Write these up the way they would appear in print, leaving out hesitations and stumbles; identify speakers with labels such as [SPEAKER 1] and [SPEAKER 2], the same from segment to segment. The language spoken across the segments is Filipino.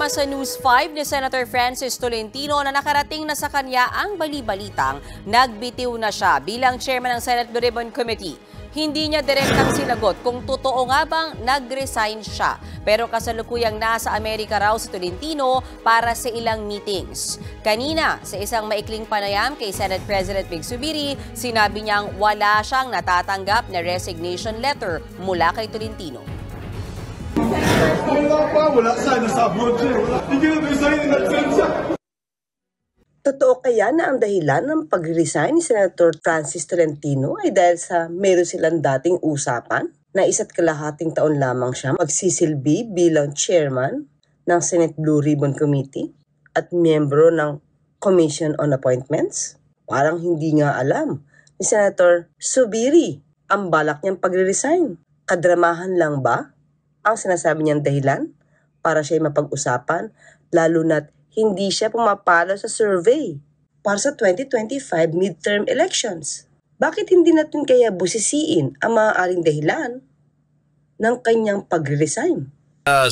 [SPEAKER 1] Isinama sa News 5 ni Senator Francis Tolentino na nakarating na sa kanya ang bali-balitang nagbitiw na siya bilang chairman ng Senate Blue Ribbon Committee. Hindi niya direktang sinagot kung totoo nga bang nag-resign siya. Pero kasalukuyang nasa Amerika raw si Tolentino para sa ilang meetings. Kanina, sa isang maikling panayam kay Senate President Mig Zubiri, sinabi niyang wala siyang natatanggap na resignation letter mula kay Tolentino.
[SPEAKER 2] Wala sana sa abroad siya. Hindi na resign in absentia.
[SPEAKER 3] Totoo kaya na ang dahilan ng pag-resign ni Senator Francis Tolentino ay dahil sa meron silang dating usapan na 1.5 taon lamang siya magsisilbi bilang chairman ng Senate Blue Ribbon Committee at miyembro ng Commission on Appointments? Parang hindi nga alam ni Senator Zubiri ang balak niyang pag-resign. Kadramahan lang ba ang sinasabi niyang dahilan para siya mapag-usapan, lalo na't hindi siya pumapalo sa survey para sa 2025 midterm elections? Bakit hindi natin kaya busisiin ang maaaring dahilan ng kanyang pag-resign?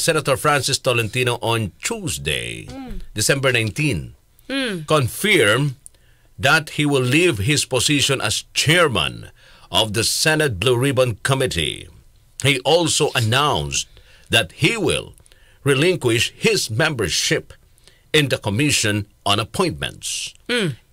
[SPEAKER 4] Senator Francis Tolentino on Tuesday, December 19, confirmed that he will leave his position as chairman of the Senate Blue Ribbon Committee. He also announced that he will relinquish his membership in the Commission on Appointments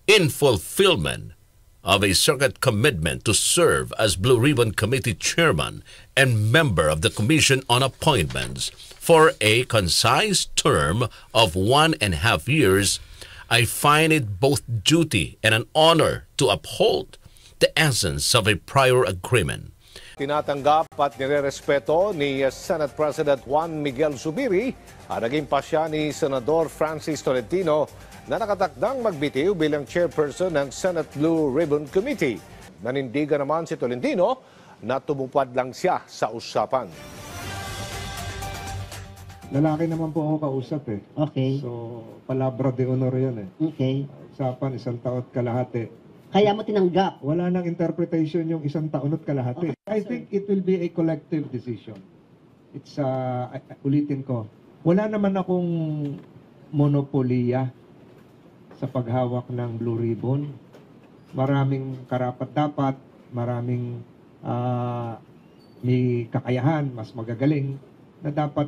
[SPEAKER 4] in fulfillment of a circuit commitment to serve as Blue Ribbon Committee chairman and member of the Commission on Appointments for a concise term of 1.5 years. I find it both duty and an honor to uphold the essence of a prior agreement.
[SPEAKER 5] Tinatanggap at nirerespeto ni Senate President Juan Miguel Zubiri ang naging pasya ni Senador Francis Tolentino na nakatakdang magbitiw bilang chairperson ng Senate Blue Ribbon Committee. Nanindigan naman si Tolentino na tumupad lang siya sa usapan.
[SPEAKER 2] Lalaki naman po ako kausap eh.
[SPEAKER 6] Okay.
[SPEAKER 2] So, palabra de honor yun eh.
[SPEAKER 6] Okay.
[SPEAKER 2] Usapan, 1 taon at kalahati.
[SPEAKER 6] Kaya mo tinanggap.
[SPEAKER 2] Wala nang interpretation yung 1 taon at kalahati.
[SPEAKER 6] Okay,
[SPEAKER 2] I think it will be a collective decision. It's, ulitin ko, wala naman akong monopoliya sa paghawak ng Blue Ribbon. Maraming karapat-dapat, maraming may kakayahan, mas magagaling, na dapat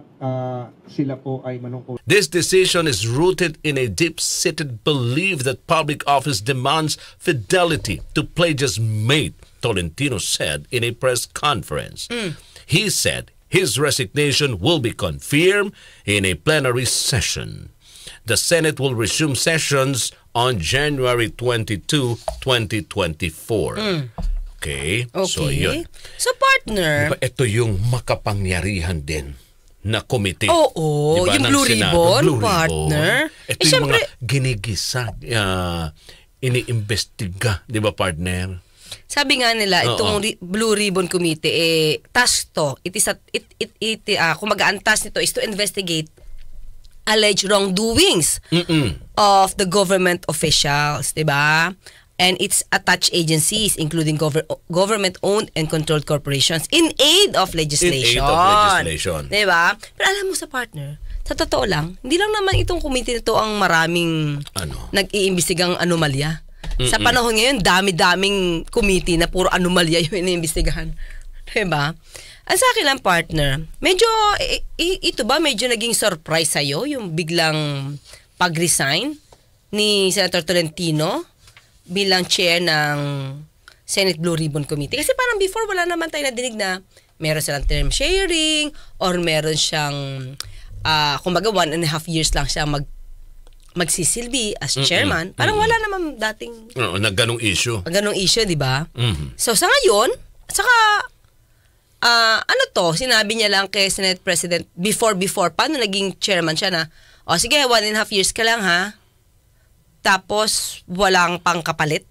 [SPEAKER 2] sila po ay manungkol.
[SPEAKER 4] This decision is rooted in a deep-seated belief that public office demands fidelity to pledges made, Tolentino said in a press conference. He said his resignation will be confirmed in a plenary session. The Senate will resume sessions on January 22, 2024. Okay. So yun.
[SPEAKER 1] So partner,
[SPEAKER 4] Diba, ito yung makapangyarihan din na komite.
[SPEAKER 1] Oo,
[SPEAKER 4] diba,
[SPEAKER 1] yung Blue Ribbon, partner.
[SPEAKER 4] Ito yung mga ginigisa, iniimbestiga, di ba partner?
[SPEAKER 1] sabi nga nila, itong Blue Ribbon Committee, task to. Kumbaga, ang task nito is to investigate alleged wrongdoings of the government officials, di ba? And its attached agencies, including government-owned and controlled corporations, in aid of legislation.
[SPEAKER 4] In aid of legislation.
[SPEAKER 1] Diba? Pero alam mo sa partner, sa totoo lang, hindi lang naman itong committee na ito ang maraming nag-iimbestigang anomalya. Sa panahon ngayon, dami-daming committee na puro anomalya yung iniimbestigahan. Diba? Ang sa akin lang, partner, medyo, ito ba medyo naging surprise sa'yo, yung biglang pag-resign ni Senator Tolentino bilang chair ng Senate Blue Ribbon Committee. Kasi parang before, wala naman tayo nadinig na meron silang term sharing or meron siyang, kumbaga 1.5 years lang siya magsisilbi as chairman. Parang wala naman dating
[SPEAKER 4] na ganong issue.
[SPEAKER 1] Ganong issue, di ba? So sa ngayon, saka sinabi niya lang kay Senate President before, paano naging chairman siya na, sige, 1.5 years ka lang ha. Tapos, walang pangkapalit.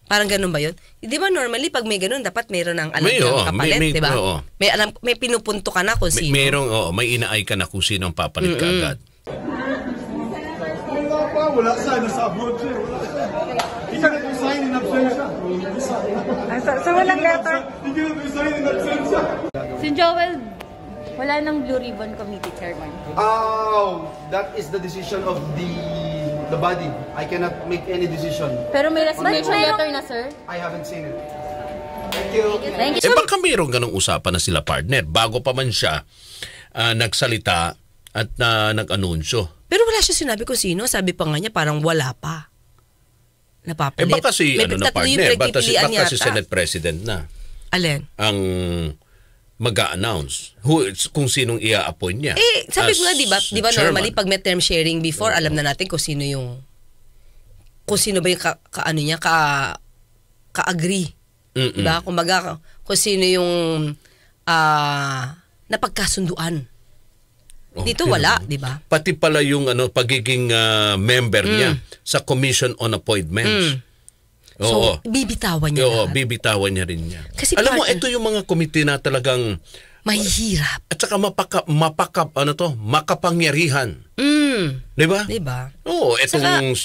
[SPEAKER 1] Parang ganun ba yun? Di ba normally, pag may ganun, dapat mayroon ng alam ng kapalit, di ba? May pinupunto ka na kung sino.
[SPEAKER 4] May inaay ka na kung sino ang papalit ka agad.
[SPEAKER 2] Wala sana sa abroad siya. Hindi ka nag-resign in absentia.
[SPEAKER 7] So walang letter?
[SPEAKER 2] Hindi ka nag-resign in absentia.
[SPEAKER 7] Si Joel,
[SPEAKER 6] Wala nang Blue Ribbon Committee, Chairman.
[SPEAKER 7] That is the decision of the body. I cannot make any decision.
[SPEAKER 6] Pero may resignation letter na, sir?
[SPEAKER 7] I haven't seen it. Thank you.
[SPEAKER 6] Thank you.
[SPEAKER 4] Baka mayroong ganong usapan na sila partner bago pa man siya nagsalita at nag-anunsyo.
[SPEAKER 1] Pero wala siya sinabi kung sino. Sabi pa nga niya parang wala pa. Napapalit.
[SPEAKER 4] Baka si partner, baka si Senate President na.
[SPEAKER 1] Alin?
[SPEAKER 4] Ang mag-a-announce kung sinong i-appoint niya.
[SPEAKER 1] Sabi ko nga, di ba normally pag may term sharing before, alam na natin kung sino ba yung ka-agree. Diba? Kumbaga, kung sino yung napagkasunduan. Dito wala, di ba?
[SPEAKER 4] Pati pala yung pagiging member niya sa Commission on Appointments.
[SPEAKER 1] So, bibitawan niya.
[SPEAKER 4] Oo, bibitawan niya rin niya.
[SPEAKER 1] Kasi
[SPEAKER 4] alam mo, ito yung mga komite na talagang
[SPEAKER 1] mahihirap.
[SPEAKER 4] At saka makapangyarihan. Di ba?
[SPEAKER 1] Di ba?
[SPEAKER 4] Oo, itong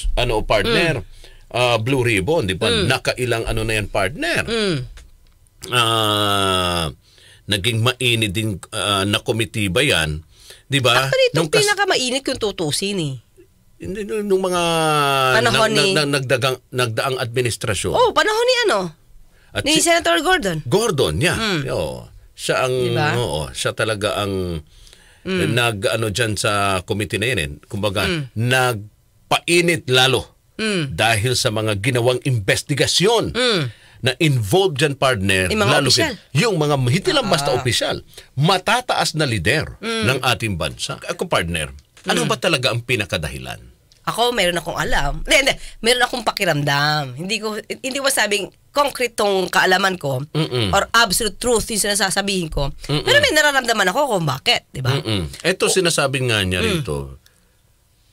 [SPEAKER 4] partner, Blue Ribbon, di ba? Nakailang na yan partner. Naging mainit din na komite ba yan? Di ba?
[SPEAKER 1] Actually, itong pinakamainit kung tutusin eh.
[SPEAKER 4] Nung mga nagdaang administrasyon.
[SPEAKER 1] Panahon ni ni Senator Gordon.
[SPEAKER 4] Gordon, yeah. Siya ang
[SPEAKER 1] diba?
[SPEAKER 4] Siya talaga ang diyan sa committee na yan. Kumbaga, nagpainit lalo dahil sa mga ginawang investigasyon na involved dyan partner, lalo yung mga hindi lang basta opisyal, matataas na lider ng ating bansa. Ako partner, ano ba talaga ang pinakadahilan?
[SPEAKER 1] Ako, meron akong alam. Hindi. Meron akong pakiramdam. Hindi ko sabing concrete tong kaalaman ko or absolute truth yung sinasasabihin ko. Pero may nararamdaman ako kung bakit, di ba?
[SPEAKER 4] Ito sinasabi nga niya rito,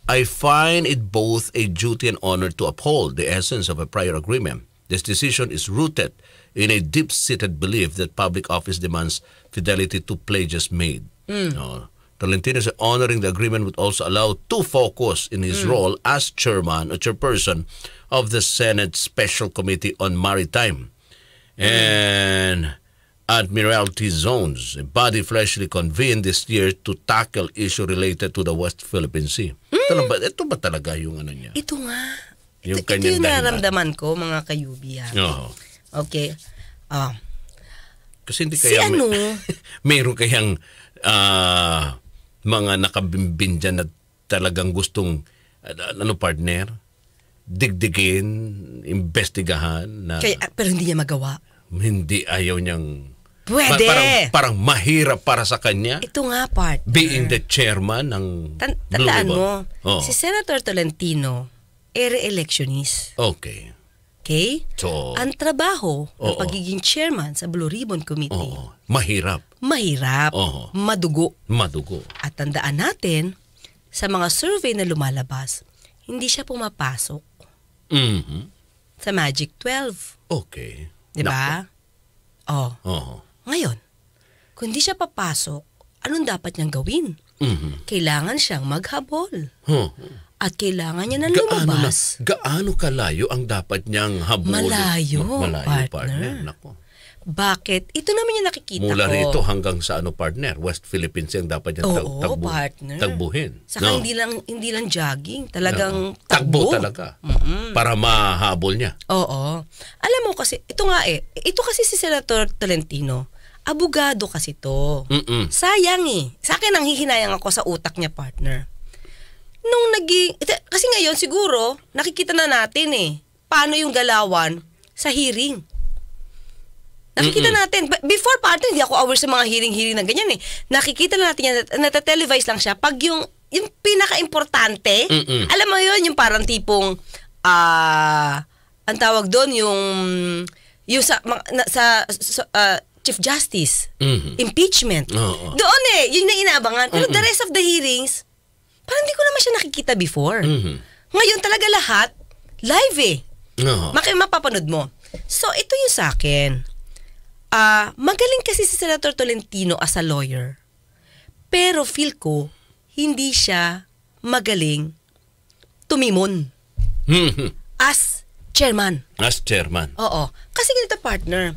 [SPEAKER 4] I find it both a duty and honor to uphold the essence of a prior agreement. This decision is rooted in a deep-seated belief that public office demands fidelity to pledges made. Tolentino said honoring the agreement would also allow to focus in his role as chairman or chairperson of the Senate Special Committee on Maritime and Admiralty Zones, a body freshly convened this year to tackle issue related to the West Philippine Sea. Ito ba talaga yung niya?
[SPEAKER 1] Ito nga.
[SPEAKER 4] Yung
[SPEAKER 1] ito yung nararamdaman ko, mga kayubi. Okay.
[SPEAKER 4] Kasi hindi kaya mayroon kayang mga nakabimbin dyan na talagang gustong partner, digdigin, investigahan.
[SPEAKER 1] Pero hindi niya magawa.
[SPEAKER 4] Hindi, ayaw niyang...
[SPEAKER 1] Pwede!
[SPEAKER 4] Parang mahirap para sa kanya.
[SPEAKER 1] Ito nga, partner.
[SPEAKER 4] Being the chairman ng Blue
[SPEAKER 1] Tandaan
[SPEAKER 4] Ribbon.
[SPEAKER 1] mo, si Senator Tolentino, re-electionist.
[SPEAKER 4] Okay. So,
[SPEAKER 1] ang trabaho ng pagiging chairman sa Blue Ribbon Committee,
[SPEAKER 4] mahirap.
[SPEAKER 1] Madugo. At tandaan natin, sa mga survey na lumalabas, hindi siya pumapasok sa Magic 12.
[SPEAKER 4] Okay.
[SPEAKER 1] Diba? Ngayon, kung hindi siya papasok, anong dapat niyang gawin? Kailangan siyang maghabol. At kailangan niya na lumabas.
[SPEAKER 4] Gaano kalayo ang dapat niyang habulin?
[SPEAKER 1] Malayo, partner.
[SPEAKER 4] Nako.
[SPEAKER 1] Bakit? Ito naman yung nakikita
[SPEAKER 4] Mula
[SPEAKER 1] ko.
[SPEAKER 4] rito hanggang sa partner, West Philippines yung dapat niya tagbuhin.
[SPEAKER 1] Saka hindi lang jogging, talagang
[SPEAKER 4] tagbo talaga. Para mahabol niya.
[SPEAKER 1] Oo. Alam mo kasi, ito kasi si Senator Tolentino, abogado kasi to. Sayang Sa akin ang hihinayang ako sa utak niya, partner. Kasi ngayon siguro, nakikita na natin paano yung galawan sa hearing. Nakikita natin. Before, partner, hindi ako aware sa mga hearing na ganyan Nakikita na natin yan, natatelevise lang siya. Pag yung pinaka-importante, alam mo yun, yung parang tipong, ang tawag doon, yung sa Chief Justice, impeachment. Doon yun na inaabangan. Pero the rest of the hearings, parang hindi ko naman siya nakikita before. Ngayon talaga lahat, live mapapanood mo. So, ito yung sa akin. Magaling kasi si Senator Tolentino as a lawyer. Pero feel ko, hindi siya magaling tumimon. As chairman.
[SPEAKER 4] As chairman.
[SPEAKER 1] Oo. Kasi ganito, partner.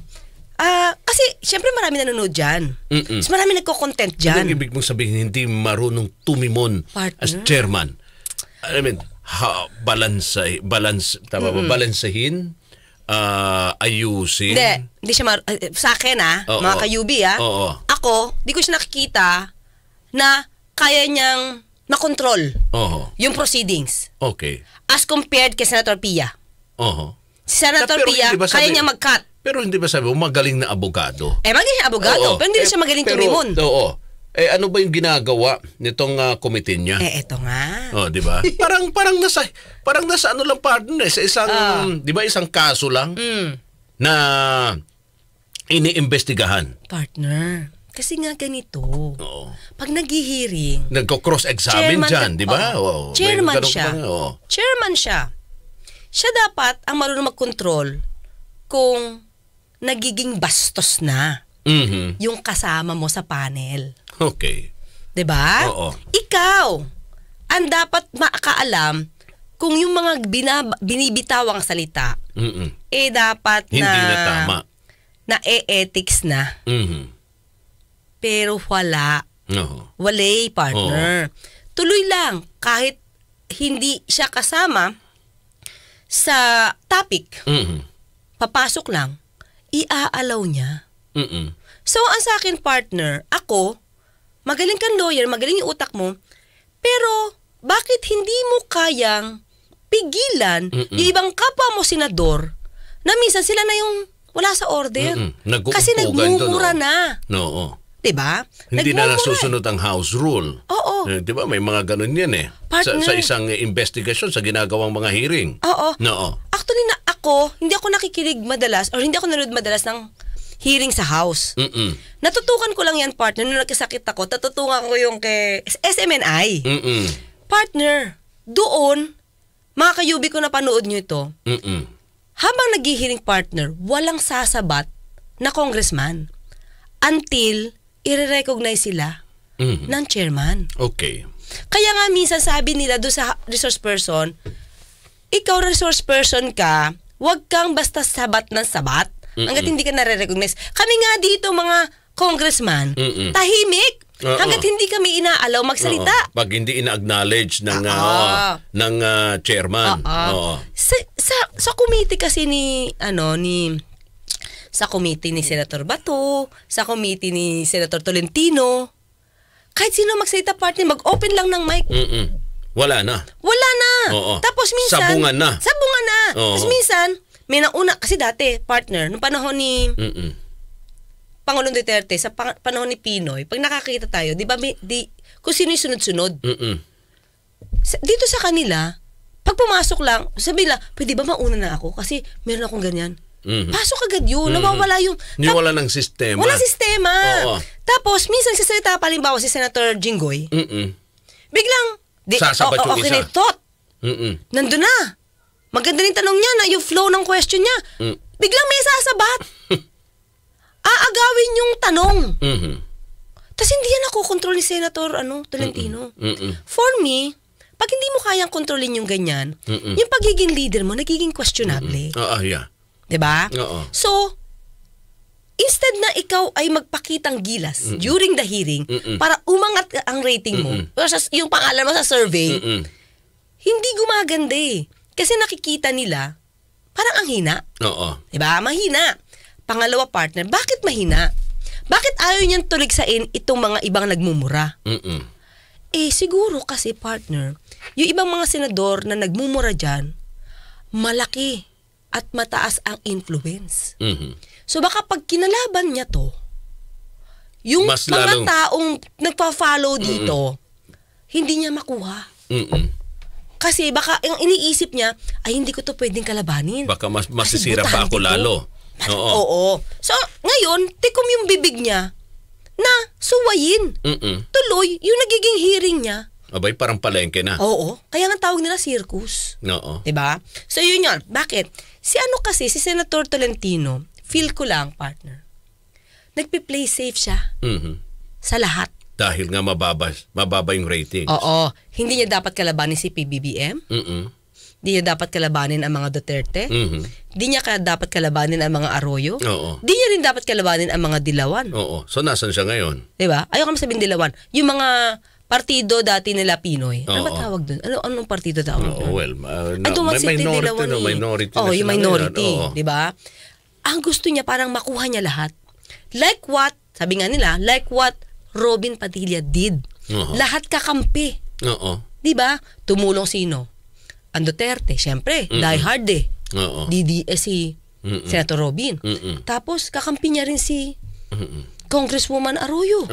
[SPEAKER 1] As Kasi, syempre marami nanonood dyan. Mas marami nagko-content dyan.
[SPEAKER 4] Anong ibig mong sabihin, hindi marunong tumimon as chairman? I mean, balansahin, ayusin.
[SPEAKER 1] Hindi siya sa akin mga kayubi ako, di ko siya nakikita na kaya niyang makontrol yung proceedings.
[SPEAKER 4] Okay.
[SPEAKER 1] As compared kay Senator Pia. Si Senator
[SPEAKER 4] Pero
[SPEAKER 1] Pia,
[SPEAKER 4] hindi ba
[SPEAKER 1] kaya niya mag-cut.
[SPEAKER 4] Pero hindi ba sabi mo, magaling na abogado?
[SPEAKER 1] Magaling na abogado, pero hindi siya magaling tumimon.
[SPEAKER 4] Oo. Ano ba yung ginagawa nitong committee niya?
[SPEAKER 1] Eto nga.
[SPEAKER 4] Di ba? parang nasa ano lang partner sa isang, di ba, isang kaso lang na iniimbestigahan.
[SPEAKER 1] Partner. Kasi nga ganito. Pag naghihiring,
[SPEAKER 4] nagko-cross-examine dyan, di ba?
[SPEAKER 1] Chairman siya. Chairman siya. Siya dapat ang marunong mag-control kung nagiging bastos na yung kasama mo sa panel.
[SPEAKER 4] Okay.
[SPEAKER 1] Diba?
[SPEAKER 4] Oo.
[SPEAKER 1] Ikaw ang dapat makaalam kung yung mga binibitawang salita dapat
[SPEAKER 4] hindi na tama.
[SPEAKER 1] Na ethics na. Pero wala. Walay, partner. Tuloy lang. Kahit hindi siya kasama sa topic, papasok lang, iaalaw niya. So, ang sa akin, partner, ako, magaling kang lawyer, magaling yung utak mo, pero bakit hindi mo kayang pigilan yung ibang kapwa mo senador na minsan sila na yung wala sa order? Kasi nagmumura na. Diba?
[SPEAKER 4] Hindi na nasusunod ang house rule.
[SPEAKER 1] Oo.
[SPEAKER 4] Diba? May mga ganun yan sa isang investigation, sa ginagawang mga hearing.
[SPEAKER 1] Oo. Actually, hindi ako nakikinig madalas or hindi ako nanood madalas ng hearing sa house. Natutukan ko lang yan, partner. Nung nagkasakit ako, natutukan ko yung kay SMNI. Partner, doon, mga kayubi ko na panood nyo ito, habang nag-hearing, partner, walang sasabat na congressman until i-recognize sila ng chairman.
[SPEAKER 4] Okay.
[SPEAKER 1] Kaya nga minsan sabi nila doon sa resource person, ikaw resource person ka, huwag kang basta sabat ng sabat hanggat hindi ka nare-recognize. Kami nga dito mga congressman, tahimik hanggat hindi kami inaalaw magsalita.
[SPEAKER 4] Pag hindi ina-acknowledge ng chairman.
[SPEAKER 1] Sa committee kasi sa committee ni Senator Bato, sa committee ni Senator Tolentino, kahit sino magsalita, partner, mag-open lang ng mic.
[SPEAKER 4] Wala na.
[SPEAKER 1] Tapos minsan,
[SPEAKER 4] sabungan na.
[SPEAKER 1] Tapos minsan, may nauna, kasi dati, partner, nung panahon ni Pangulong Duterte, sa panahon ni Pinoy, pag nakakita tayo, di ba, kung sino yung sunod-sunod. Dito sa kanila, pag pumasok lang, sabi nila, pwede ba mauna na ako? Kasi meron akong ganyan. Pasok agad yun. Nawawala yung...
[SPEAKER 4] Wala ng sistema.
[SPEAKER 1] Wala sistema. Tapos, minsan sa salita, palimbawa si Senator Jinggoy, biglang,
[SPEAKER 4] sasabat yung isa.
[SPEAKER 1] Nandun na. Maganda rin tanong niya na yung flow ng question niya. Biglang may sasabat. Aagawin yung tanong. Tapos hindi yan nakokontrol ni Senator Tolentino. For me, pag hindi mo kayang kontrolin yung ganyan, yung pagiging leader mo, nagiging questionable.
[SPEAKER 4] Yeah.
[SPEAKER 1] Diba? So, instead na ikaw ay magpakitang gilas during the hearing para umangat ang rating mo, yung pangalan mo sa survey, hindi gumaganda Kasi nakikita nila, parang ang hina. Diba? Mahina. Pangalawa, partner, bakit mahina? Bakit ayaw niyang tuligsain itong mga ibang nagmumura? Siguro kasi, partner, yung ibang mga senador na nagmumura dyan, malaki at mataas ang influence. So baka pag kinalaban niya to, yung mas mga taong nagpa-follow dito, hindi niya makuha. Kasi baka yung iniisip niya, ay hindi ko to pwedeng kalabanin.
[SPEAKER 4] Baka masisira pa ako lalo.
[SPEAKER 1] Oo. So ngayon, tikom yung bibig niya na suwayin. Tuloy, yung nagiging hearing niya,
[SPEAKER 4] abay, parang palengke na.
[SPEAKER 1] Oo. Kaya nga tawag nila circus. Diba? So yun yun. Bakit? Si Senator Tolentino, feel ko lang, partner, nagpi-play safe siya sa lahat.
[SPEAKER 4] Dahil nga mababa yung ratings.
[SPEAKER 1] Oo. Hindi niya dapat kalabanin si PBBM. Di niya dapat kalabanin ang mga Duterte. Di niya dapat kalabanin ang mga Arroyo.
[SPEAKER 4] Oo.
[SPEAKER 1] Di niya rin dapat kalabanin ang mga Dilawan.
[SPEAKER 4] Oo. So, nasan siya ngayon?
[SPEAKER 1] Diba? Ayaw ka sabihin Dilawan. Yung mga partido dati nila Pinoy. Ano ba tawag doon? Anong partido tawag doon?
[SPEAKER 4] Well, minority
[SPEAKER 1] oh, yung minority.
[SPEAKER 4] Oo.
[SPEAKER 1] Diba? Ang gusto niya parang makuha niya lahat. Like what, sabi nga nila, like what Robin Padilla did. Lahat kakampi.
[SPEAKER 4] Oo.
[SPEAKER 1] Diba? Tumulong sino? Ang Duterte, syempre, die hard eh. Si Senator Robin. Tapos, kakampi niya rin si Congresswoman Arroyo.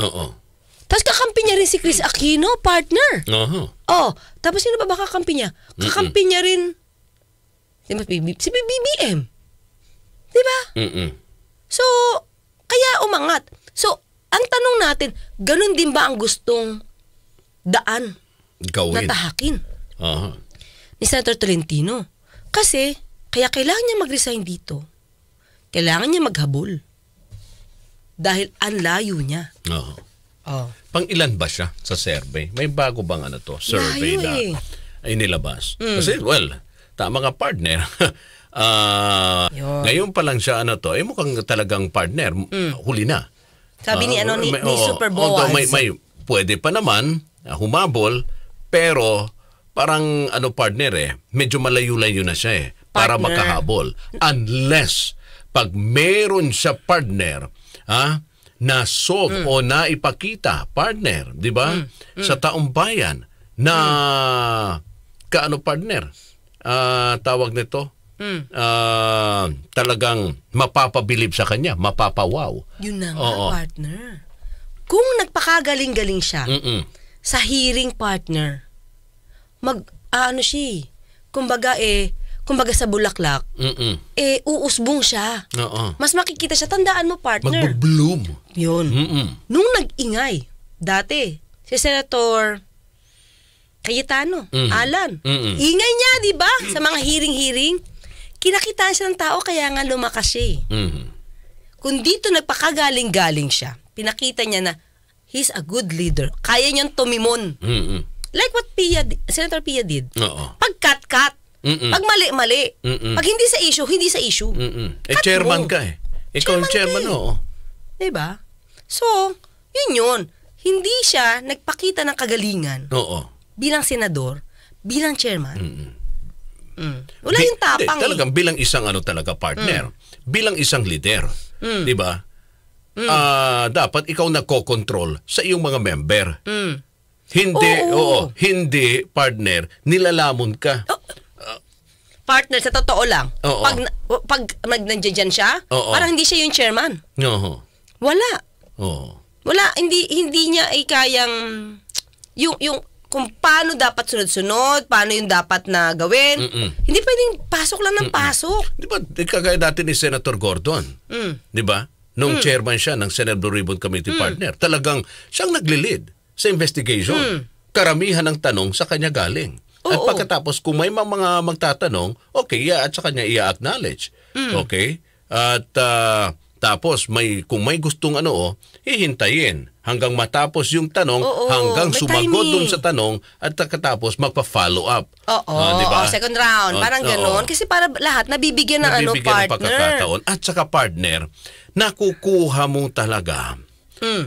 [SPEAKER 1] Tapos, kakampi niya rin si Chris Aquino, partner. Tapos, sino ba kakampi niya? Kakampi niya rin si BBM. Diba? So, kaya umangat. So, ang tanong natin, ganun din ba ang gustong daan
[SPEAKER 4] gawin
[SPEAKER 1] na tahakin ni Senator Tolentino? Kasi, kaya kailangan niya mag-resign dito. Kailangan niya maghabol. Dahil ang layo niya.
[SPEAKER 4] Pang ilan ba siya sa survey? May bago bang survey
[SPEAKER 1] layo
[SPEAKER 4] na ay nilabas? Kasi, tama nga partner. Ngayon pa lang siya mukhang talagang partner. Huli na.
[SPEAKER 1] Sabi ni Super Boaz.
[SPEAKER 4] May pwede pa naman humabol, pero parang partner medyo malayo-layo na siya para makahabol. Unless pag meron siya partner na solve o na ipakita partner, di ba? Sa taong bayan na partner, tawag nito, talagang mapapabilib sa kanya, mapapawaw.
[SPEAKER 1] Yun na nga, partner. Kung nagpakagaling-galing siya sa hearing, partner, kumbaga sa Bulaklak, uusbong siya. Mas makikita siya. Tandaan mo, partner.
[SPEAKER 4] Mag-bloom.
[SPEAKER 1] Yun. Nung nag-ingay, dati, si Senator Cayetano, Alan, ingay niya, di ba? Sa mga hearing, kinakitaan siya ng tao, kaya nga lumakas siya. Kung dito nagpakagaling-galing siya, pinakita niya na he's a good leader. Kaya niyang tumimon. Like what Senator Pia did. Pag cut-cut, pag mali-mali, pag hindi sa issue.
[SPEAKER 4] Chairman ka Ikaw ang chairman,
[SPEAKER 1] Diba? So, yun. Hindi siya nagpakita ng kagalingan bilang senador, bilang chairman. Wala yung tapang.
[SPEAKER 4] Talagang bilang isang talaga partner, bilang isang leader. Diba? Dapat ikaw nagko-control sa iyong mga member. Hindi partner, nilalamon ka.
[SPEAKER 1] Partner, sa totoo lang. Pag nandiyan siya, parang hindi siya yung chairman. Wala. Wala, hindi niya ay kayang yung kung paano dapat sunod-sunod, paano yung dapat na gawin. Hindi pwedeng pasok lang ng pasok.
[SPEAKER 4] Di ba, kagaya dati ni Senator Gordon. Di ba? Nung chairman siya ng Senate Blue Ribbon Committee partner, talagang siyang nagli-lead sa investigation. Karamihan ng tanong sa kanya galing. At pagkatapos, kung may mga magtatanong, at sa kanya i-acknowledge. Okay? At tapos, kung may gustong hihintayin hanggang matapos yung tanong, hanggang sumagot dun sa tanong, at pagkatapos magpa-follow up.
[SPEAKER 1] Diba? Second round. Parang gano'n. Kasi para lahat nabibigyan ng partner.
[SPEAKER 4] Ng pagkakataon. At saka partner, nakukuha mo talaga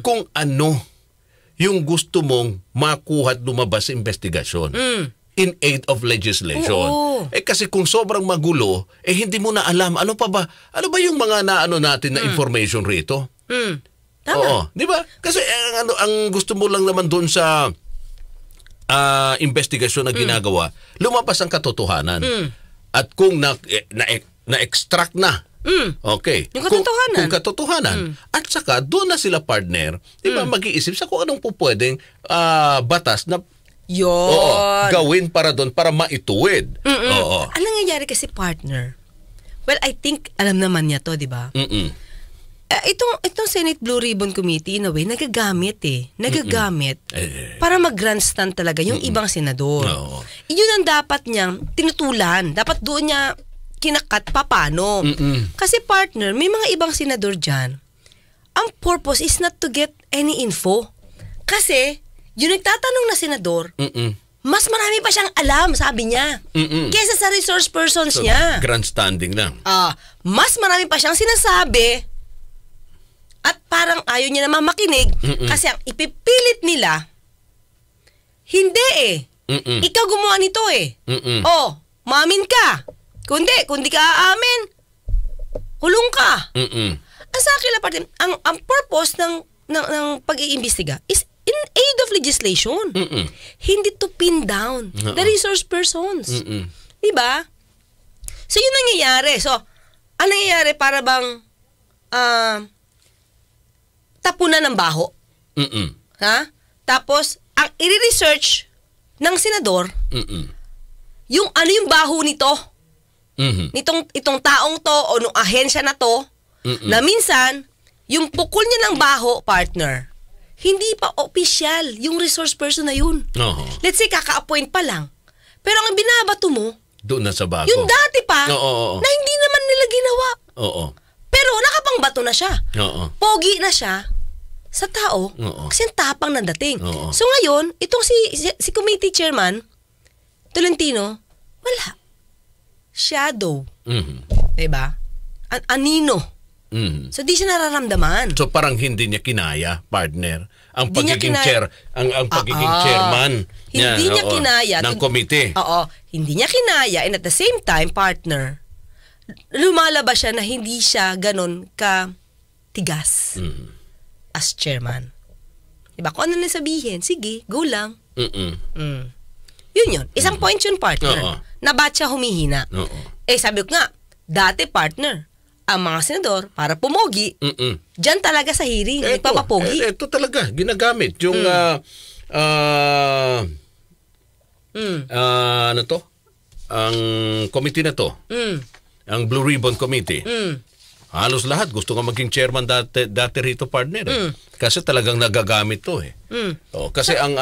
[SPEAKER 4] kung ano yung gusto mong makuha at lumabas sa investigasyon. In aid of legislation. Kasi kung sobrang magulo, hindi mo na alam, ano ba yung mga natin na information rito?
[SPEAKER 1] Tama.
[SPEAKER 4] Di ba? Kasi ang gusto mo lang naman doon sa investigasyon na ginagawa, lumabas ang katotohanan. At kung na-extract na,
[SPEAKER 1] yung katotohanan.
[SPEAKER 4] Kung katotohanan. At saka, doon na sila partner, di ba, mag-iisip sa kung anong pwedeng batas na gawin para doon, para maituwid.
[SPEAKER 1] Ano nangyayari kasi, partner? Well, I think, alam naman niya to, di ba? Itong Senate Blue Ribbon Committee, in a way, nagagamit para mag-grandstand talaga yung ibang senador. Yun ang dapat niyang tinutulan. Dapat doon niya kinakat paano. Kasi, partner, may mga ibang senador dyan. Ang purpose is not to get any info. Kasi, yung nagtatanong na senador, mas marami pa siyang alam, sabi niya. Kesa sa resource persons
[SPEAKER 4] So,
[SPEAKER 1] niya.
[SPEAKER 4] grandstanding lang.
[SPEAKER 1] Mas marami pa siyang sinasabi at parang ayaw niya naman makinig kasi ang ipipilit nila, hindi ikaw gumawa nito Oh, maamin ka. Kundi ka aamin, kulong ka. Ang sa akin lang, ang purpose ng pag-iimbestiga is in aid of legislation. Hindi to pin down the resource persons. Diba? So, yun nangyayari. So, ang nangyayari para bang tapunan ng baho. Ha? Tapos, ang i-research ng senador, yung ano yung baho nito. Itong taong to o nung ahensya na to, na minsan, yung pukol niya ng baho, partner, hindi pa opisyal yung resource person na yun. Let's say, kaka-appoint pa lang. Pero ang binabato mo,
[SPEAKER 4] doon na sa bago.
[SPEAKER 1] yung dati pa, na hindi naman nila ginawa. Pero nakapangbato na siya. Pogi na siya sa tao kasi ang tapang ng dating. So ngayon, itong si committee chairman, Tolentino, wala. Shadow. Diba? Anino. So di siya nararamdaman.
[SPEAKER 4] So parang hindi niya kinaya, partner, ang
[SPEAKER 1] Hindi niya
[SPEAKER 4] pagiging
[SPEAKER 1] kinaya.
[SPEAKER 4] chair, ang pagiging chairman
[SPEAKER 1] Hindi niya kinaya.
[SPEAKER 4] ng komite.
[SPEAKER 1] Hindi niya kinaya, and at the same time, partner, lumalabas siya na hindi siya ganon ka tigas as chairman. Diba? Kung ano na sabihin, sige, go lang. Yun yun. Isang point yun, partner. Na ba't siya humihina? Sabi ko nga, dati, partner, ang mga senador, para pumogi, dyan talaga sa hearing, nagpapapogi.
[SPEAKER 4] Ito talaga, ginagamit. Yung, ano to? Ang committee na to, ang Blue Ribbon Committee, halos lahat gusto nga maging chairman dati rito, partner. Kasi talagang nagagamit to kasi ang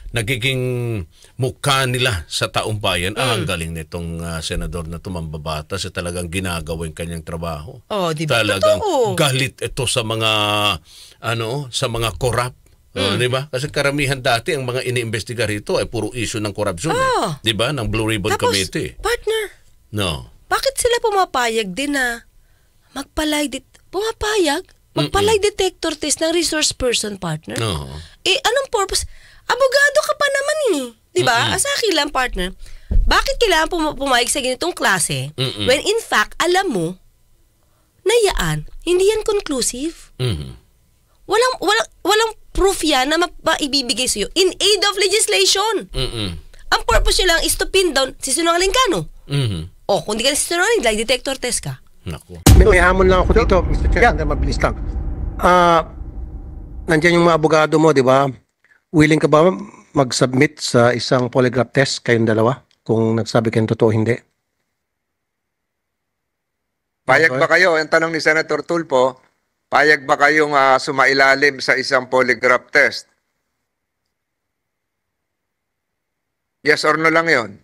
[SPEAKER 4] nagiging mukha nila sa taong bayan, ang galing nitong senador na tumambabata sa talagang ginagawa yung kanyang trabaho.
[SPEAKER 1] Diba?
[SPEAKER 4] Talagang
[SPEAKER 1] Totoo.
[SPEAKER 4] galit ito sa mga sa mga corrupt. Diba? Kasi karamihan dati ang mga iniimbestiga rito ay puro issue ng korupsyon. Diba? Ng Blue Ribbon Committee.
[SPEAKER 1] Partner,
[SPEAKER 4] No.
[SPEAKER 1] bakit sila pumapayag din na magpalay detector test ng resource person, partner?
[SPEAKER 4] No.
[SPEAKER 1] Anong purpose? Abogado ka pa naman diba? Sa akin lang, partner, bakit kailangan pumayag sa ganitong klase when in fact, alam mo na hindi yan conclusive? Walang proof yan na maibibigay sa'yo in aid of legislation. Ang purpose nyo lang is to pin down si sinungaling ka, no? Kung di ka na si sinungaling, lie detector test ka.
[SPEAKER 4] Naku.
[SPEAKER 8] May hamon lang ako dito, Mr. Chair. Mabilis lang. Nandiyan yung mga abogado mo, di ba? Willing ka ba mag-submit sa isang polygraph test kayong dalawa? Kung nagsabi kayong totoo, hindi?
[SPEAKER 9] Payag ba kayo? Ang tanong ni Senator Tulfo, payag ba kayong sumailalim sa isang polygraph test? Yes or no lang yon.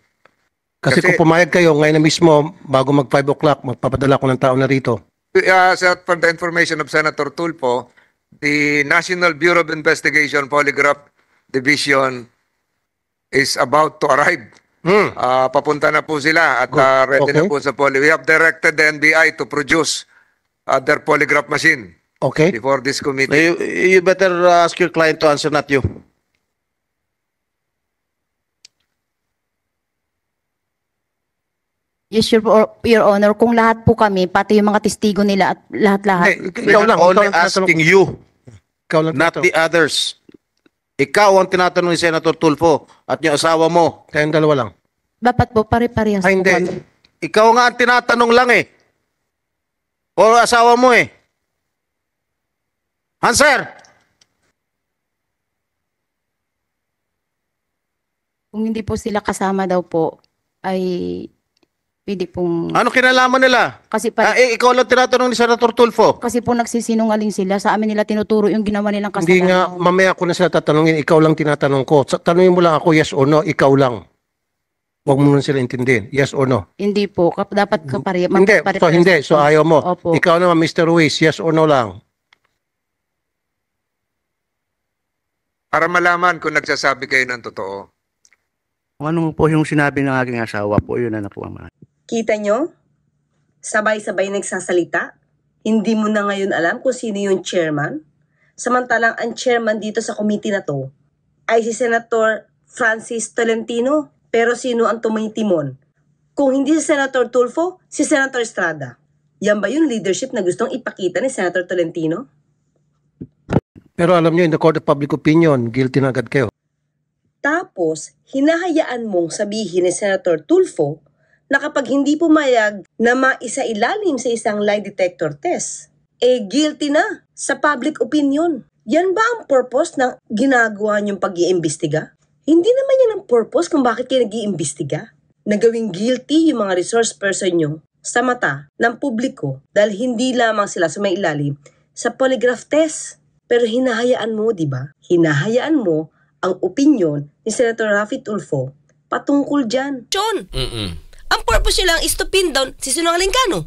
[SPEAKER 8] Kasi kung pumayag kayo, ngayon na mismo, bago mag 5 o'clock, magpapadala ko ng tao na rito.
[SPEAKER 9] For the information of Senator Tulfo, the National Bureau of Investigation Polygraph Division is about to arrive. Papunta na po sila at ready na po sa We have directed the NBI to produce their polygraph machine before this committee.
[SPEAKER 8] You better ask your client to answer, not you.
[SPEAKER 6] Yes, Your Honor, kung lahat po kami, pati yung mga testigo nila at lahat-lahat.
[SPEAKER 8] Ikaw lang.
[SPEAKER 10] Only asking you, not the others. Ikaw ang tinatanong ni Senator Tulfo at yung asawa mo.
[SPEAKER 8] Kayong dalawa lang.
[SPEAKER 6] Dapat po, pare-parehas po
[SPEAKER 8] Hindi.
[SPEAKER 6] kami.
[SPEAKER 10] Ikaw nga ang tinatanong lang O asawa mo Answer!
[SPEAKER 6] Kung hindi po sila kasama daw po, ay pwede pong...
[SPEAKER 10] Ano kinalaman nila?
[SPEAKER 6] Kasi
[SPEAKER 10] ikaw lang tinatanong ni Senator Tulfo.
[SPEAKER 6] Kasi po nagsisinungaling sila. Sa amin nila tinuturo yung ginawa nilang kasalanan.
[SPEAKER 8] Hindi nga, mamaya ko na sila tatanungin, ikaw lang tinatanong ko. Tanungin mo lang ako, yes or no, ikaw lang. Huwag mo na sila intindihin, yes or no.
[SPEAKER 6] Hindi po. Dapat kapare.
[SPEAKER 8] Hindi. So ayaw mo.
[SPEAKER 6] Opo.
[SPEAKER 8] Ikaw naman, Mr. Ruiz, yes or no lang.
[SPEAKER 9] Para malaman kung nagsasabi kayo ng totoo.
[SPEAKER 11] Kung ano po yung sinabi ng aking asawa po, yun na po ang
[SPEAKER 3] Kita nyo? Sabay-sabay nagsasalita. Hindi mo na ngayon alam kung sino yung chairman. Samantalang ang chairman dito sa committee na to ay si Senator Francis Tolentino. Pero sino ang tumitimon? Kung hindi si Senator Tulfo, si Senator Estrada. Yan ba yung leadership na gustong ipakita ni Senator Tolentino?
[SPEAKER 8] Pero alam niyo, in the court of public opinion, guilty na agad kayo.
[SPEAKER 3] Tapos, hinahayaan mong sabihin ni Senator Tulfo na kapag hindi pumayag na maisa-ilalim sa isang lie detector test, guilty na sa public opinion. Yan ba ang purpose ng ginagawa niyong pag-iimbestiga? Hindi naman yan ang purpose kung bakit kayo nag-iimbestiga. Nagawing guilty yung mga resource person nyo sa mata ng publiko dahil hindi lamang sila sumailalim sa polygraph test. Pero hinahayaan mo, di ba? Hinahayaan mo ang opinion ni Senator Raffy Tulfo patungkol dyan.
[SPEAKER 1] John, ang purpose nyo lang is to pin down si Sinungaling ka, no?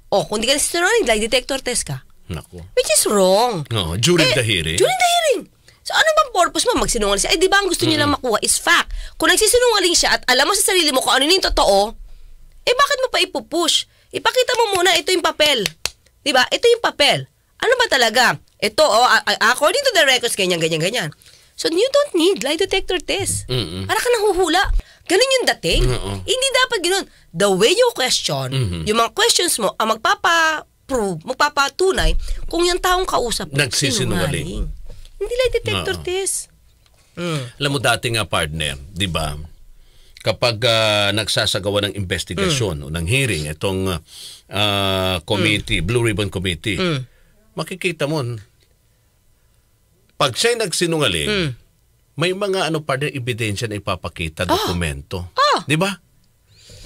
[SPEAKER 1] O, kung di ka na si Sinungaling, lie detector test ka.
[SPEAKER 4] Naku.
[SPEAKER 1] Which is wrong.
[SPEAKER 4] No, during the hearing.
[SPEAKER 1] During the hearing. So, ano bang purpose mo? Magsinungaling siya? Di ba ang gusto niyo lang makuha is fact. Kung nagsisinungaling siya at alam mo sa sarili mo kung ano yung totoo, bakit mo pa ipupush? Ipakita mo muna, ito yung papel. Di ba? Ito yung papel. Ano ba talaga? Ito, according to the records, ganyan. So, you don't need lie detector test. Para ka nahuhula. Ganun yung dating. Hindi dapat ganun. The way you question, yung mga questions mo, ang magpapaprove, magpapatunay kung yung taong kausap mo,
[SPEAKER 4] nagsisinungaling.
[SPEAKER 1] Hindi lie detector test.
[SPEAKER 4] Alam mo dati nga partner, di ba? Kapag nagsasagawa ng investigasyon o ng hearing, itong committee, Blue Ribbon Committee, makikita mo, pag siya'y nagsinungaling, may mga partner ebidensya na ipapakita, dokumento. Di ba?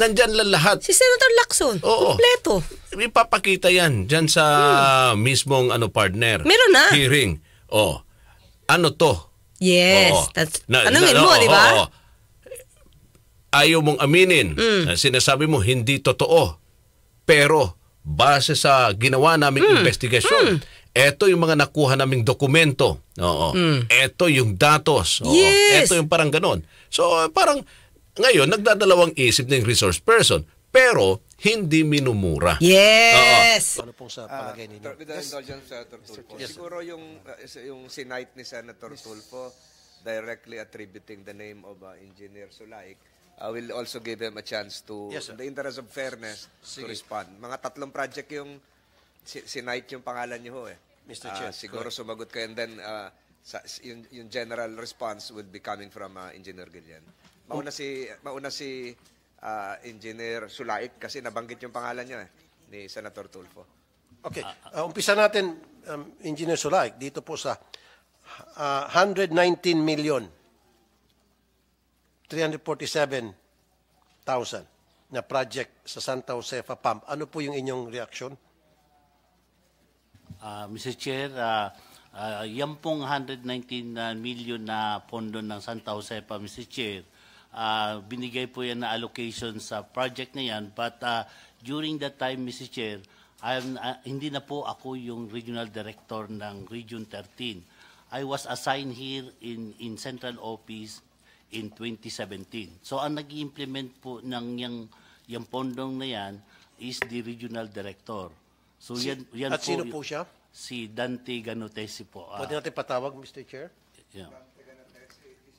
[SPEAKER 4] Nandyan lang lahat.
[SPEAKER 1] Si Senator Lacson, kompleto.
[SPEAKER 4] Ipapakita yan dyan sa mismong partner.
[SPEAKER 1] Meron na.
[SPEAKER 4] Hearing. Ano to?
[SPEAKER 1] Yes. Tanungin mo, di ba?
[SPEAKER 4] Ayaw mong aminin. Sinasabi mo, hindi totoo. Pero, base sa ginawa naming investigasyon, eto yung mga nakuha naming dokumento. Eto yung datos. Eto yung parang ganon. So, parang ngayon, nagdadalawang isip ng resource person. Pero, hindi minumura.
[SPEAKER 1] Yes!
[SPEAKER 8] Ano pong sa palagay ninyo?
[SPEAKER 9] With the indulgence, Senator Tulfo, siguro yung sinight ni Senator Tulfo directly attributing the name of Engineer Sulaik, will also give him a chance to, in the interest of fairness, to respond. Mga 3 project yung sinight yung pangalan niyo
[SPEAKER 8] Mr. Chair.
[SPEAKER 9] Siguro sumagot kayo and then yung general response would be coming from Engineer Guillen. Mauna si Engineer Sulaik kasi nabanggit yung pangalan niya ni Senator Tulfo.
[SPEAKER 8] Okay. Umpisa natin, Engineer Sulaik, dito po sa 119 million 347,000 na project sa Santa Josefa Pump. Ano po yung inyong reaksyon?
[SPEAKER 11] Mr. Chair, yan pong 119 million na pondo ng Santa Josefa, Mr. Chair, binigay po yan na allocation sa project na yan. But during that time, Mr. Chair, hindi na po ako yung regional director ng Region 13. I was assigned here in Central Office in 2017. So ang nag-implement po ng yung pondong na yan is the regional director. So yan
[SPEAKER 8] at po, sino po siya?
[SPEAKER 11] Si Dante Ganotesi po.
[SPEAKER 8] Pwede natin patawag, Mr. Chair?
[SPEAKER 11] Yeah.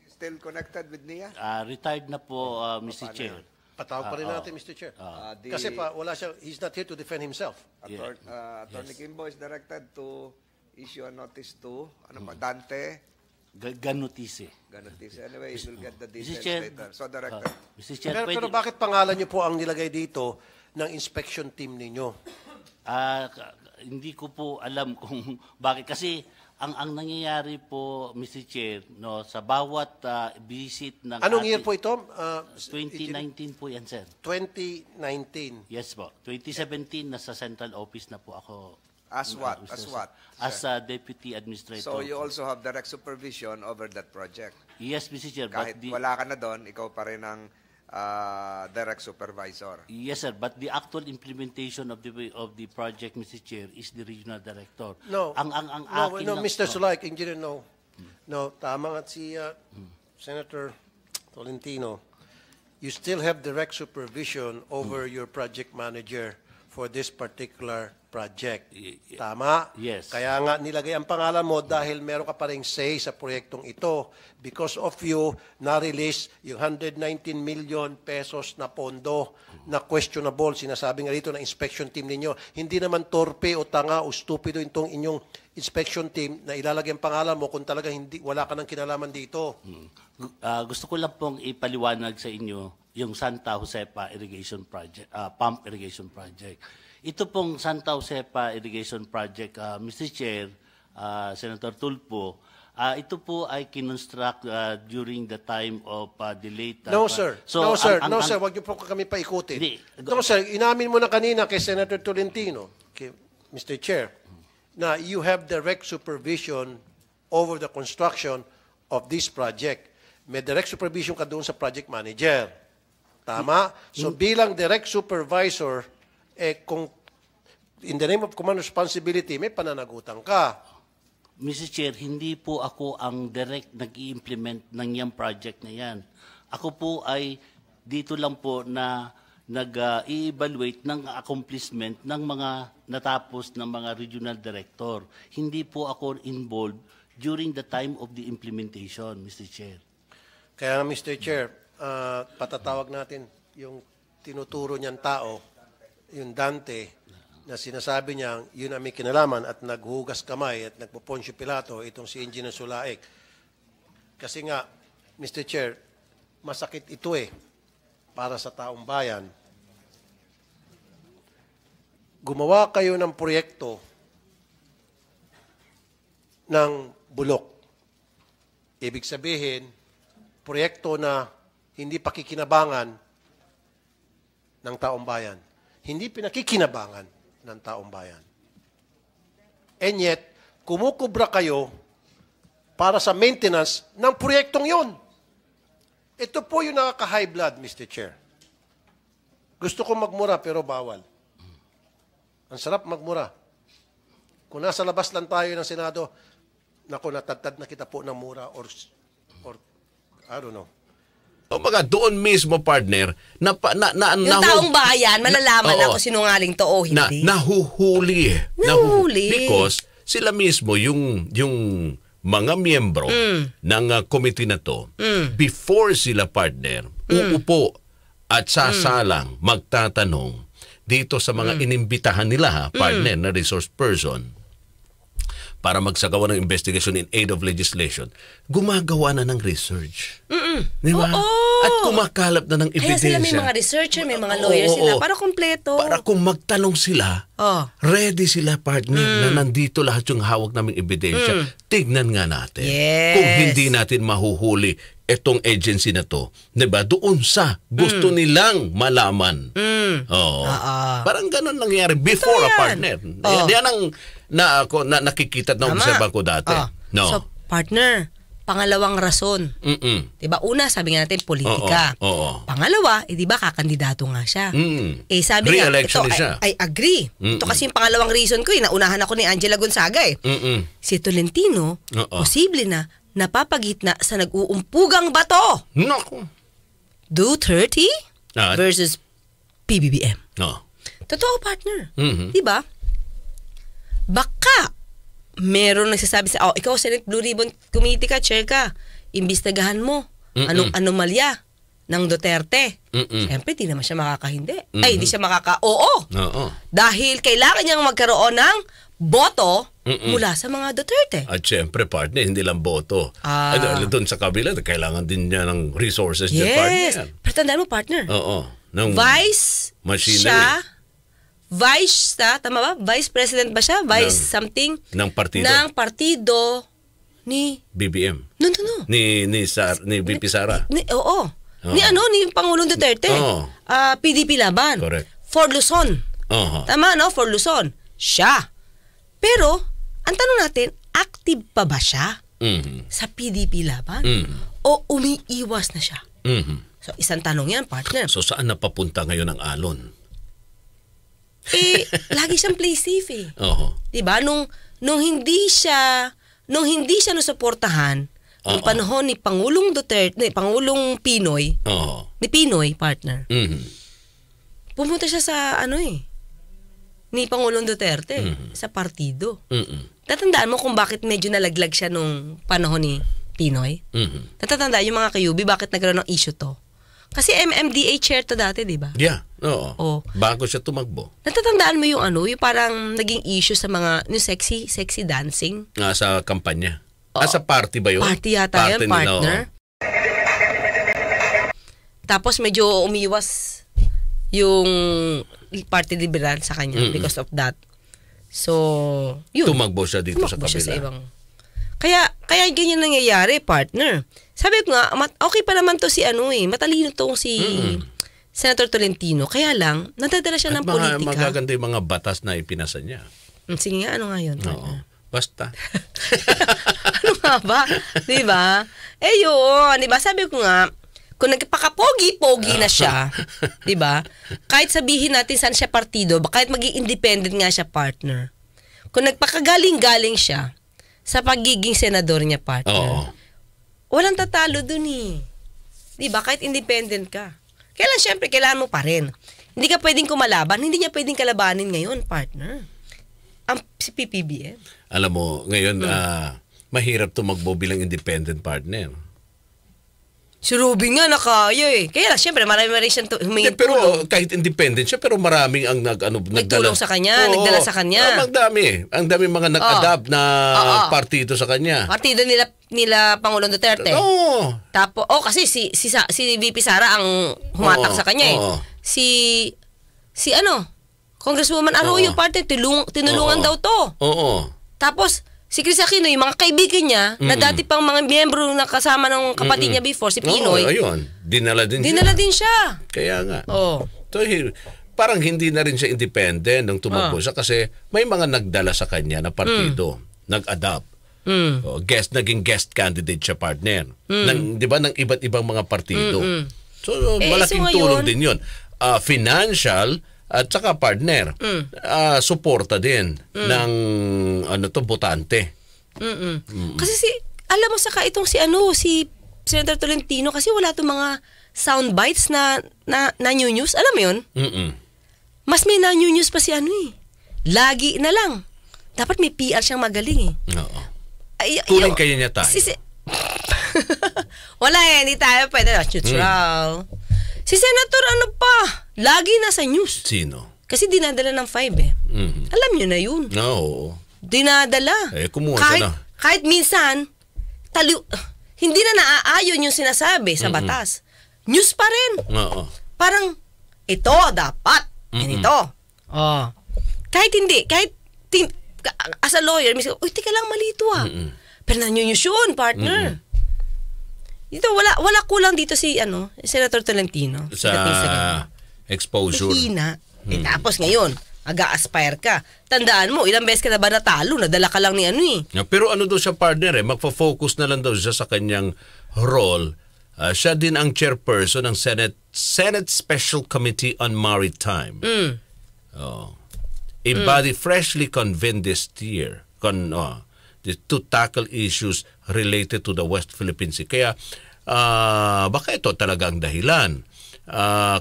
[SPEAKER 9] Still connected with NIA?
[SPEAKER 11] Retired na po, Mr. Chair.
[SPEAKER 8] Patawag pa rin natin, Mr. Chair. Kasi wala siya, he's not here to defend himself.
[SPEAKER 9] Attorney Kimbo is directed to issue a notice to Dante
[SPEAKER 11] Ganotisi.
[SPEAKER 9] Anyway, you'll get the details later. So, Director.
[SPEAKER 11] Mr. Chair,
[SPEAKER 8] pero bakit pangalan niyo po ang nilagay dito ng inspection team ninyo?
[SPEAKER 11] Hindi ko po alam kung bakit. Kasi ang nangyayari po, Mr. Chair, no, sa bawat visit ng...
[SPEAKER 8] Anong year po ito?
[SPEAKER 11] 2019 po yan, sir.
[SPEAKER 8] 2019?
[SPEAKER 11] Yes po. 2017, nasa central office na po ako.
[SPEAKER 9] As what?
[SPEAKER 11] As a deputy administrator.
[SPEAKER 9] So you also have direct supervision over that project?
[SPEAKER 11] Yes, Mr. Chair.
[SPEAKER 9] Kahit wala ka na doon, ikaw pa rin ang direct supervisor?
[SPEAKER 11] Yes, sir. But the actual implementation of the project, Mr. Chair, is the regional director.
[SPEAKER 8] No, Mr. Sulaik, Engineer, no. No, tama nga si Senator Tolentino.
[SPEAKER 12] you still have direct supervision over your project manager for this particular project. Tama?
[SPEAKER 11] Yes.
[SPEAKER 12] Kaya nga nilagay ang pangalan mo dahil meron ka pa ring say sa proyektong ito. Because of you, na-release yung 119 million pesos na pondo na questionable. Sinasabi nga rito ng inspection team ninyo. Hindi naman torpe o tanga o stupido itong inyong inspection team na ilalagay ang pangalan mo kung talaga wala ka ng kinalaman dito.
[SPEAKER 11] Gusto ko lang pong ipaliwanag sa inyo yung Santa Josepa Irrigation Project, Pump Irrigation Project. Ito pong Santa Josepa Irrigation Project, Mr. Chair, Senator Tulfo, ito po ay kinonstruct during the time of the late...
[SPEAKER 12] No, sir.
[SPEAKER 11] So,
[SPEAKER 12] no, sir. Huwag niyo po kami paikutin. No, sir. Inamin mo na kanina kay Senator Tolentino, kay Mr. Chair, na you have direct supervision over the construction of this project. May direct supervision ka doon sa project manager. Tama? So bilang direct supervisor, kung in the name of command responsibility, may pananagutan ka.
[SPEAKER 11] Mr. Chair, hindi po ako ang direct nag-i-implement ng yung project na yan. Ako po ay dito lang po na nag-i-evaluate ng accomplishment ng mga natapos ng mga regional director. Hindi po ako involved during the time of the implementation, Mr. Chair.
[SPEAKER 12] Kaya Mr. Chair, patatawag natin yung tinuturo niyang tao, yung Dante, na sinasabi niya, yun ang may kinalaman at naghugas kamay at nagpo-Poncio Pilato, itong si Engineer Sulaik. Kasi nga, Mr. Chair, masakit ito para sa taong bayan. Gumawa kayo ng proyekto ng bulok. Ibig sabihin, proyekto na hindi pakikinabangan ng taong bayan. Hindi pinakikinabangan ng taong bayan. And yet, kumukubra kayo para sa maintenance ng proyektong yon. Ito po yung nakaka-high blood, Mr. Chair. Gusto ko magmura pero bawal. Ang sarap magmura. Kung nasa labas lang tayo ng Senado, naku, natatad na kita po ng mura or I don't know.
[SPEAKER 4] O mga doon mismo, partner,
[SPEAKER 1] yung taong bayan, malalaman na kung sinungaling to o hindi.
[SPEAKER 4] Nahuhuli. Because sila mismo, yung mga miyembro ng committee na to, before sila, partner, uupo at sasalang magtatanong dito sa mga inimbitahan nila, partner, na resource person, para magsagawa ng investigation in aid of legislation, gumagawa na ng research. Diba? At kumakalap na ng ebidensya.
[SPEAKER 1] Kaya sila may mga researcher, may mga lawyers sila, para kompleto.
[SPEAKER 4] Para kung magtanong sila, ready sila, partner, na nandito lahat yung hawak naming ebidensya. Tignan nga natin. Kung hindi natin mahuhuli itong agency na to, diba? Doon sa gusto nilang malaman. Parang ganun nangyari before, partner. Yan ang nakikita na observan ko dati.
[SPEAKER 1] So, partner, pangalawang rason. Diba? Una, sabi nga natin, politika. Pangalawa, diba, kakandidato nga siya. Sabi nga, ito, I agree. Ito kasi yung pangalawang reason ko, naunahan ako ni Angela Gonzaga Si Tolentino, posible na napapagitna sa nag-uumpugang bato. Duterte versus PBBM. Totoo, partner. Diba? Baka meron nagsasabi sa, ikaw Senate Blue Ribbon Committee ka, chair ka, imbestigahan mo anong anomalya ng Duterte. Siyempre, di naman siya makakahindi. Ay, di siya makaka-oo. Dahil kailangan niyang magkaroon ng boto mula sa mga Duterte.
[SPEAKER 4] At siyempre, partner, hindi lang boto. Doon sa kabila, kailangan din niya ng resources dyan, partner.
[SPEAKER 1] Pero tandaan mo, partner. Vice tama ba? Vice President ba siya? Vice something?
[SPEAKER 4] Ng partido.
[SPEAKER 1] Ng partido ni...
[SPEAKER 4] BBM.
[SPEAKER 1] No.
[SPEAKER 4] Ni VP Sara.
[SPEAKER 1] Ni Pangulong Duterte. PDP Laban.
[SPEAKER 4] Correct.
[SPEAKER 1] For Luzon. Tama, no? For Luzon. Siya. Pero, ang tanong natin, active pa ba siya sa PDP Laban? O umiiwas na siya? So, isang tanong yan, partner.
[SPEAKER 4] So, saan napapunta ngayon ang alon?
[SPEAKER 1] Lagi siyang play safe Diba? Nung hindi siya nasuportahan, Noong panahon ni Pangulong Duterte, Pangulong Pinoy, ni Pinoy, partner, pumunta siya sa ni Pangulong Duterte, sa partido. Tatandaan mo kung bakit medyo nalaglag siya nung panahon ni Pinoy? Natatandaan yung mga kayubi, bakit nagkaroon ng issue to? Kasi MMDA chair to dati, di ba?
[SPEAKER 4] Yeah, oo. Bago siya tumakbo.
[SPEAKER 1] Natatandaan mo yung yung parang naging issue sa mga, yung sexy dancing?
[SPEAKER 4] Sa kampanya. Sa party ba yun?
[SPEAKER 1] Party yata yun, partner. Tapos medyo umiwas yung Party Liberal sa kanya because of that. So, yun.
[SPEAKER 4] Tumakbo siya dito sa kabila.
[SPEAKER 1] Siya sa ibang. Kaya ganyan nangyayari, partner. Sabi ko nga, okay pa naman to si matalino tong si Senator Tolentino. Kaya lang, nadadala siya ng politika.
[SPEAKER 4] Magaganda yung mga batas na ipinasa niya.
[SPEAKER 1] Sige nga, ano nga yun?
[SPEAKER 4] Basta.
[SPEAKER 1] Ano nga ba? Diba? Yun. Diba? Sabi ko nga, kung nagpakapogi-pogi na siya, diba? Kahit sabihin natin saan siya partido, kahit maging independent nga siya, partner. Kung nagpakagaling-galing siya sa pagiging senador niya, partner, walang tatalo dun Diba? Kahit independent ka. Kailan, syempre, kailangan mo pa rin. Hindi ka pwedeng kumalaban, hindi niya pwedeng kalabanin ngayon, partner. Si PPBM.
[SPEAKER 4] Alam mo, ngayon, mahirap tumakbo bilang independent partner.
[SPEAKER 1] Si Ruby nga nakaya Kaya syempre marami rin siyang humingi
[SPEAKER 4] pero kahit independent siya, pero maraming ang
[SPEAKER 1] nagdala sa kanya, nagdala sa kanya.
[SPEAKER 4] Ang dami mga nag-adapt na partido sa kanya.
[SPEAKER 1] Partido nila Pangulong Duterte. Tapos kasi si VP Sara ang humatak sa kanya Si Congresswoman Arroyo parte tinulungan daw to. Tapos si Chris Aquino, yung mga kaibigan niya, na dati pang mga miyembro na kasama ng kapatid niya before, si Pinoy.
[SPEAKER 4] Ayun. Dinala din
[SPEAKER 1] siya.
[SPEAKER 4] Kaya nga. So, parang hindi na rin siya independent nung tumakbo siya kasi may mga nagdala sa kanya na partido. Nag-adapt. Naging guest candidate siya, partner. Di ba, ng iba't ibang mga partido. So, malaking tulong din yun. Financial, at saka partner, suporta din ng botante.
[SPEAKER 1] Kasi alam mo saka itong si Senator Tolentino kasi wala itong mga sound bites na news. Alam mo yun? Mas may news pa si Lagi na lang. Dapat may PR siyang magaling
[SPEAKER 4] Tuling kaya niya tayo.
[SPEAKER 1] Wala hindi tayo pwede neutral. Si Senator lagi nasa news.
[SPEAKER 4] Sino?
[SPEAKER 1] Kasi dinadala ng 5 Alam niyo na yun.
[SPEAKER 4] No.
[SPEAKER 1] Dinadala.
[SPEAKER 4] Kumuha siya na.
[SPEAKER 1] Kahit minsan, hindi na naaayon yung sinasabi sa batas. News pa rin. Parang, ito dapat. Ito. Kahit hindi, as a lawyer, teka lang, mali ito Pero na-news yun, partner. Dito wala kulang dito si Senator Tolentino
[SPEAKER 4] sa exposure.
[SPEAKER 1] Hina. Tapos ngayon, mag-a-aspire ka. Tandaan mo, ilang beses ka na ba natalo? Nadala ka lang ni
[SPEAKER 4] Pero daw siya, partner magfo-focus na lang daw siya sa kanyang role. Siya din ang chairperson ng Senate Special Committee on Maritime. A body freshly convened this year to tackle issues related to the West Philippine Sea. Kaya baka ito talaga ang dahilan.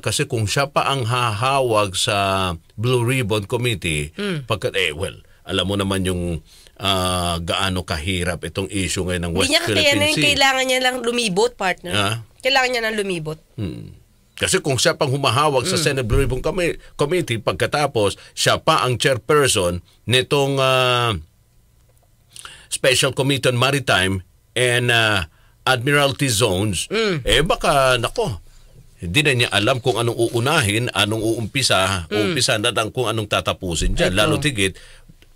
[SPEAKER 4] Kasi kung siya pa ang hahawag sa Blue Ribbon Committee, alam mo naman yung gaano kahirap itong issue ngayon ng West Philippine Sea.
[SPEAKER 1] Kailangan niya lang lumibot, partner. Kailangan niya lang lumibot.
[SPEAKER 4] Kasi kung siya pang humahawag sa Senate Blue Ribbon Committee, pagkatapos siya pa ang chairperson nitong Special Committee on Maritime and Admiralty Zones, baka, hindi na niya alam kung anong uunahin, anong uumpisa na kung anong tatapusin dyan. Lalo tigit,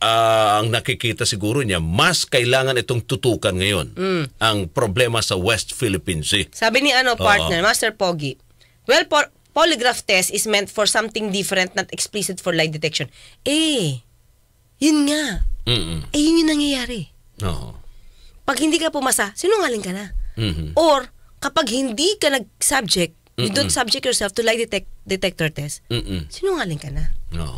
[SPEAKER 4] ang nakikita siguro niya, mas kailangan itong tutukan ngayon, ang problema sa West Philippine Sea.
[SPEAKER 1] Sabi ni partner, Master Pogi, polygraph test is meant for something different, not explicit for lie detection. Yun nga. Yun yung nangyayari. Pag hindi ka pumasa, sinungaling ka na. Or, kapag hindi ka nag-subject, you don't subject yourself to lie detector test, sinungaling ka na.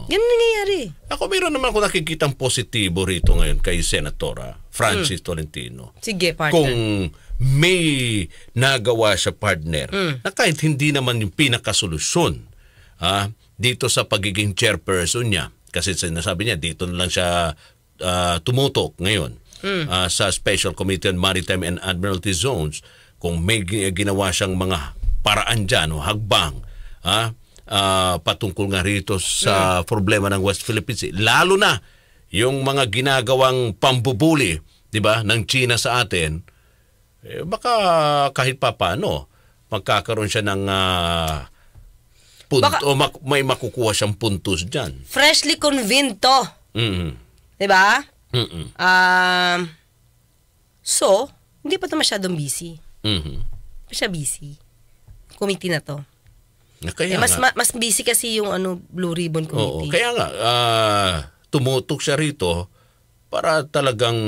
[SPEAKER 1] Yan nangyayari.
[SPEAKER 4] Ako, mayroon naman ako nakikitang positibo rito ngayon kay Senatora Francis Tolentino.
[SPEAKER 1] Sige, partner.
[SPEAKER 4] Kung may nagawa siya, partner, na kahit hindi naman yung pinakasolusyon dito sa pagiging chairperson niya. Kasi sinasabi niya, dito na lang siya tumutok ngayon sa Special Committee on Maritime and Admiralty Zones. Kung may ginawa siyang mga paraan dyan o hagbang patungkol nga rito sa problema ng West Philippine Sea, lalo na yung mga ginagawang pambubuli, di ba, ng China sa atin, baka kahit pa paano magkakaroon siya ng punto, o may makukuha siyang puntos dyan.
[SPEAKER 1] Freshly convened to. Di ba? So, hindi pa ito masyadong busy. Siya busy. Committee na to.
[SPEAKER 4] Kaya
[SPEAKER 1] mas busy kasi yung Blue Ribbon Committee.
[SPEAKER 4] Oo, kaya nga, tumutok siya rito para talagang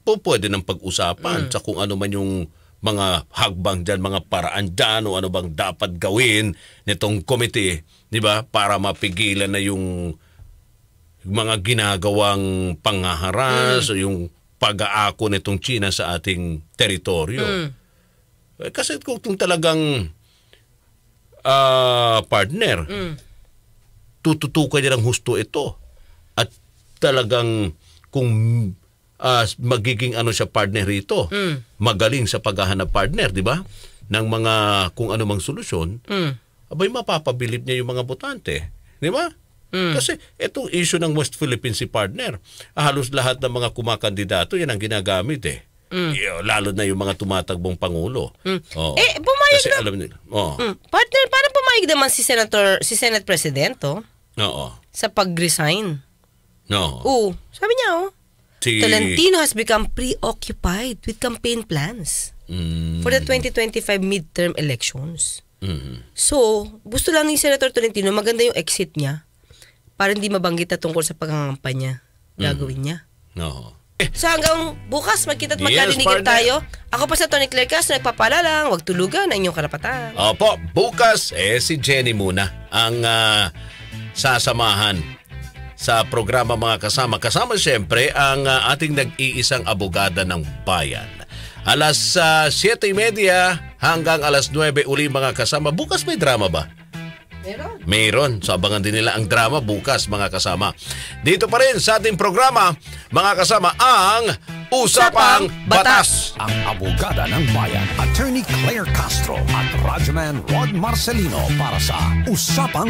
[SPEAKER 4] pwede ng pag-usapan sa kung ano man yung mga hagbang dyan, mga paraan dyan, o ano bang dapat gawin nitong committee, di ba? Para mapigilan na yung mga ginagawang panghaharas o yung pag-aako nitong China sa ating teritoryo. Kasi kung talagang partner, tututukan niya ng husto ito. At talagang kung magiging siya partner rito, magaling sa paghahanap partner, di ba? Ng mga kung ano mang solusyon, abay mapapabilib niya yung mga botante. Di ba? Kasi itong issue ng West Philippine Sea, partner, halos lahat ng mga kumakandidato, yan ang ginagamit lalo na yung mga tumatakbong Pangulo.
[SPEAKER 1] Pumayag
[SPEAKER 4] kasi
[SPEAKER 1] na.
[SPEAKER 4] Alam nila.
[SPEAKER 1] Partner, parang pumayag naman si Senate President, sa pag-resign. Sabi niya, Tolentino has become preoccupied with campaign plans for the 2025 midterm elections. So, gusto lang ni Senator Tolentino maganda yung exit niya para hindi mabanggit na tungkol sa pagkakampanya gagawin niya. So hanggang bukas magkita't magkalinigan tayo. Ako pa sa Tony Claire Castro, nagpapalalang, huwag tulugan ang inyong karapatan.
[SPEAKER 4] Opo, bukas si Jenny muna ang sasamahan sa programa Mga Kasama. Kasama siyempre ang ating nag-iisang abogada ng bayan. Alas 7:30 hanggang alas 9 uli Mga Kasama. Bukas may drama ba? Mayroon. So abangan din nila ang drama bukas, Mga Kasama. Dito pa rin sa ating programa, Mga Kasama, ang Usapang Batas.
[SPEAKER 13] Ang abogada ng bayan, Attorney Claire Castro at Radyoman Rod Marcelino para sa Usapang